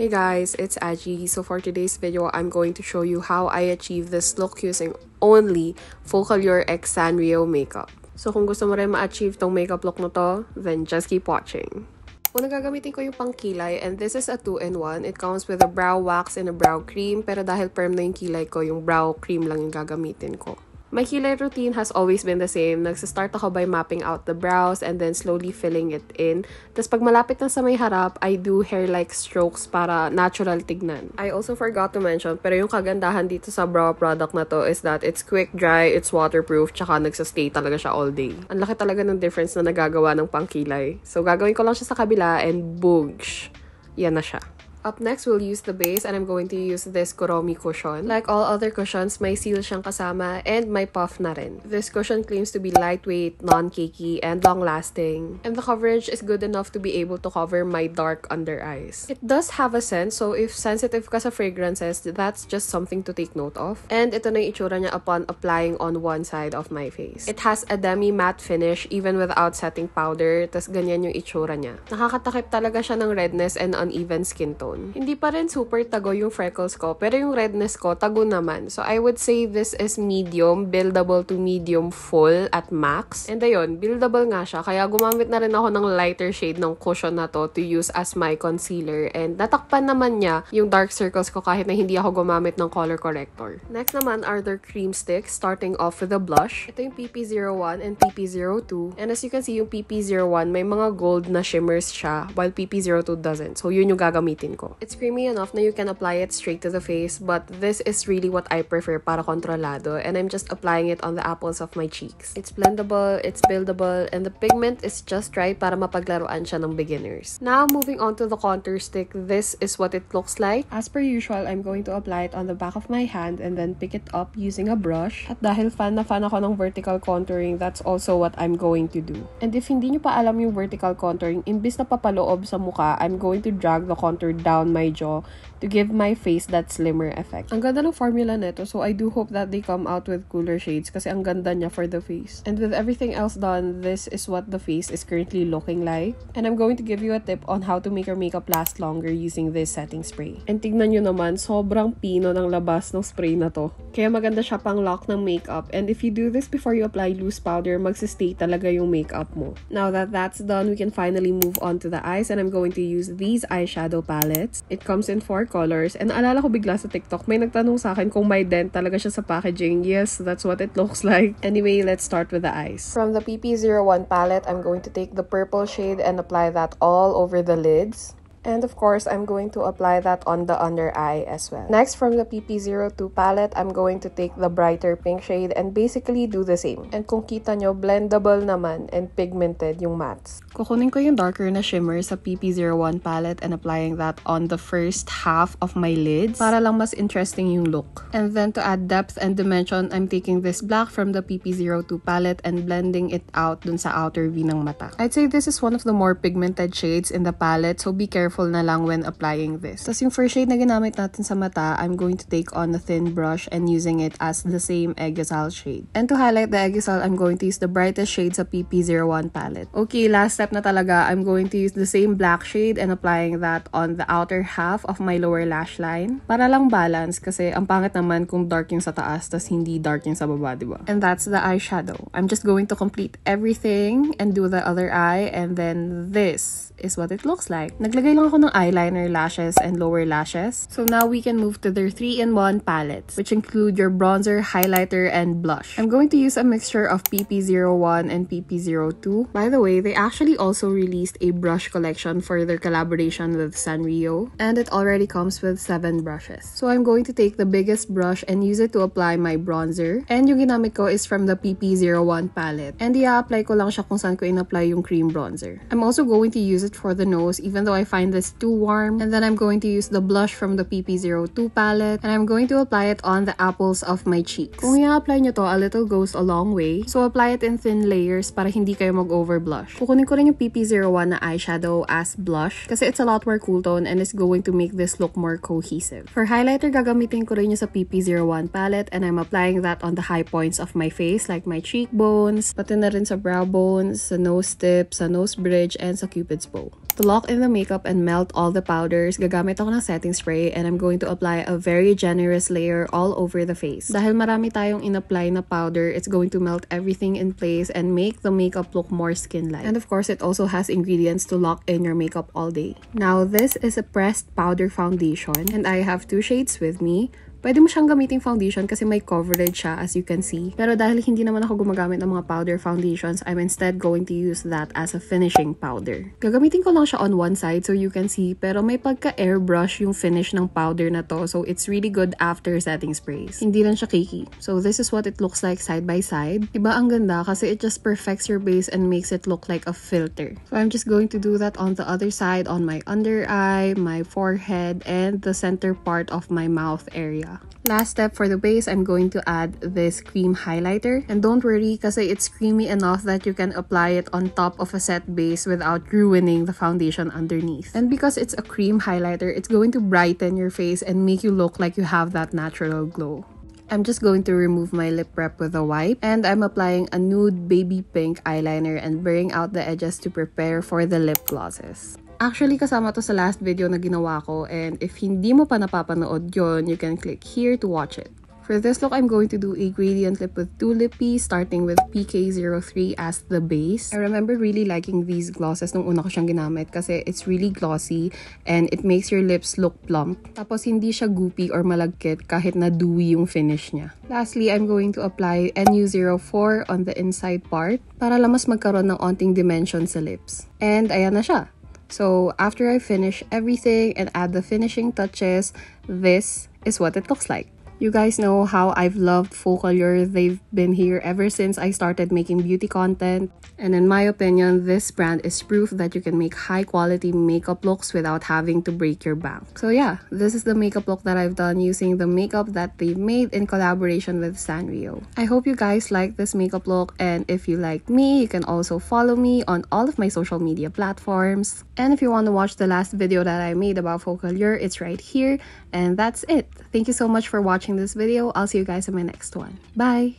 Hey guys, it's Aji. So for today's video, I'm going to show you how I achieve this look using only Focallure X Sanrio makeup. So kung gusto mo rin ma-achieve tong makeup look na to, then just keep watching. Una gagamitin ko yung pangkilay, and this is a 2-in-1. It comes with a brow wax and a brow cream, pero dahil perm na yung kilay ko, yung brow cream lang yung gagamitin ko. My kilay routine has always been the same. Nagsistart ako by mapping out the brows and then slowly filling it in. Tapos pag malapit na sa may harap, I do hair-like strokes para natural tignan. I also forgot to mention, pero yung kagandahan dito sa brow product na to is that it's quick dry, it's waterproof, tsaka nagsastay talaga siya all day. Ang laki talaga ng difference na nagagawa ng pangkilay. So gagawin ko lang siya sa kabila and boogsh. Yan na siya. Up next, we'll use the base, and I'm going to use this Kuromi cushion. Like all other cushions, may seal siyang kasama and may puff na rin. This cushion claims to be lightweight, non-cakey, and long-lasting. And the coverage is good enough to be able to cover my dark under eyes. It does have a scent, so if sensitive ka sa fragrances, that's just something to take note of. And ito na yung itsura niya upon applying on one side of my face. It has a demi-matte finish even without setting powder, tas ganyan yung itsura niya. Nakakatakip talaga siya ng redness and uneven skin tone. Hindi pa rin super tago yung freckles ko, pero yung redness ko, tago naman. So, I would say this is medium, buildable to medium full at max. And ayun, buildable nga siya. Kaya gumamit na rin ako ng lighter shade ng cushion na to use as my concealer. And natakpan naman niya yung dark circles ko kahit na hindi ako gumamit ng color corrector. Next naman are their cream sticks, starting off with a blush. Ito yung PP01 and PP02. And as you can see, yung PP01, may mga gold na shimmers siya, while PP02 doesn't. So, yun yung gagamitin ko. It's creamy enough na you can apply it straight to the face, but this is really what I prefer para kontrolado, and I'm just applying it on the apples of my cheeks. It's blendable, it's buildable, and the pigment is just right para mapaglaruan siya ng beginners. Now, moving on to the contour stick, this is what it looks like. As per usual, I'm going to apply it on the back of my hand and then pick it up using a brush. At dahil fan na fan ako ng vertical contouring, that's also what I'm going to do. And if hindi nyo pa alam yung vertical contouring, imbis na papaloob sa mukha, I'm going to drag the contour down my jaw to give my face that slimmer effect. Ang ganda ng formula nito, so I do hope that they come out with cooler shades kasi ang ganda niya for the face. And with everything else done, this is what the face is currently looking like. And I'm going to give you a tip on how to make your makeup last longer using this setting spray. And tignan nyo naman, sobrang pino ng labas ng spray na to. Kaya maganda siya pang lock ng makeup. And if you do this before you apply loose powder, magsistay talaga yung makeup mo. Now that that's done, we can finally move on to the eyes, and I'm going to use these eyeshadow palettes. It comes in 4 colors, and alala ko bigla sa TikTok, may nagtanong sa akin kung may dent talaga siya sa packaging. Yes, that's what it looks like. Anyway, let's start with the eyes. From the PP01 palette, I'm going to take the purple shade and apply that all over the lids. And of course, I'm going to apply that on the under eye as well. Next, from the PP02 palette, I'm going to take the brighter pink shade and basically do the same. And kung kita nyo, blendable naman and pigmented yung mattes. Kukunin ko yung darker na shimmer sa PP01 palette and applying that on the first half of my lids para lang mas interesting yung look. And then to add depth and dimension, I'm taking this black from the PP02 palette and blending it out dun sa outer V ng mata. I'd say this is one of the more pigmented shades in the palette, so be careful na lang when applying this. Tapos yung first shade na ginamit natin sa mata, I'm going to take on a thin brush and using it as the same Eggazal shade. And to highlight the Eggazal, I'm going to use the brightest shade sa PP01 palette. Okay, last step na talaga, I'm going to use the same black shade and applying that on the outer half of my lower lash line. Para lang balance kasi ang pangit naman kung dark yung sa taas tas hindi dark yung sa baba, diba? And that's the eyeshadow. I'm just going to complete everything and do the other eye, and then this is what it looks like. Naglagay lang ako ng eyeliner, lashes, and lower lashes. So now we can move to their 3-in-1 palettes, which include your bronzer, highlighter, and blush. I'm going to use a mixture of PP01 and PP02. By the way, they actually also released a brush collection for their collaboration with Sanrio, and it already comes with 7 brushes. So I'm going to take the biggest brush and use it to apply my bronzer. And yung ginamit ko is from the PP01 palette. And i-apply ko lang siya kung saan ko in-apply yung cream bronzer. I'm also going to use it for the nose, even though I find this too warm. And then I'm going to use the blush from the PP02 palette, and I'm going to apply it on the apples of my cheeks. Kung i-apply nyo to, a little goes a long way. So apply it in thin layers para hindi kayo mag-over blush. Kukunin ko rin yung PP01 na eyeshadow as blush kasi it's a lot more cool tone and it's going to make this look more cohesive. For highlighter, gagamitin ko rin yung sa PP01 palette, and I'm applying that on the high points of my face like my cheekbones, pati na rin sa brow bones, sa nose tip, sa nose bridge, and sa cupid's bow. go. To lock in the makeup and melt all the powders, gagamit ako ng setting spray and I'm going to apply a very generous layer all over the face. Dahil marami tayong in-apply na powder, it's going to melt everything in place and make the makeup look more skin-like. And of course, it also has ingredients to lock in your makeup all day. Now, this is a pressed powder foundation and I have 2 shades with me. Pwede mo siyang gamiting foundation kasi may coverage siya, as you can see. Pero dahil hindi naman ako gumagamit ng mga powder foundations, I'm instead going to use that as a finishing powder. Gagamitin ko lang siya on one side so you can see, pero may pagka-airbrush yung finish ng powder na to, so it's really good after setting sprays. Hindi lang siya cakey. So this is what it looks like side by side. Diba ang ganda kasi it just perfects your base and makes it look like a filter. So I'm just going to do that on the other side, on my under eye, my forehead, and the center part of my mouth area. Last step for the base, I'm going to add this cream highlighter. And don't worry kasi it's creamy enough that you can apply it on top of a set base without ruining the foundation underneath. And because it's a cream highlighter, it's going to brighten your face and make you look like you have that natural glow. I'm just going to remove my lip prep with a wipe and I'm applying a nude baby pink eyeliner and blurring out the edges to prepare for the lip glosses. Actually, kasama to sa last video na ginawa ko and if hindi mo pa napapanood yon, you can click here to watch it. For this look, I'm going to do a gradient lip with 2 lippies, starting with PK03 as the base. I remember really liking these glosses nung una ko siyang ginamit kasi it's really glossy and it makes your lips look plump. Tapos hindi siya goopy or malagkit kahit na dewy yung finish niya. Lastly, I'm going to apply NU04 on the inside part para lang mas magkaroon ng onting dimension sa lips. And ayan na siya. So after I finish everything and add the finishing touches, this is what it looks like. You guys know how I've loved Focallure. They've been here ever since I started making beauty content. And in my opinion, this brand is proof that you can make high quality makeup looks without having to break your bank. So yeah, this is the makeup look that I've done using the makeup that they've made in collaboration with Sanrio. I hope you guys like this makeup look, and if you like me, you can also follow me on all of my social media platforms. And if you want to watch the last video that I made about Focallure, it's right here. And that's it. Thank you so much for watching this video. I'll see you guys in my next one. Bye!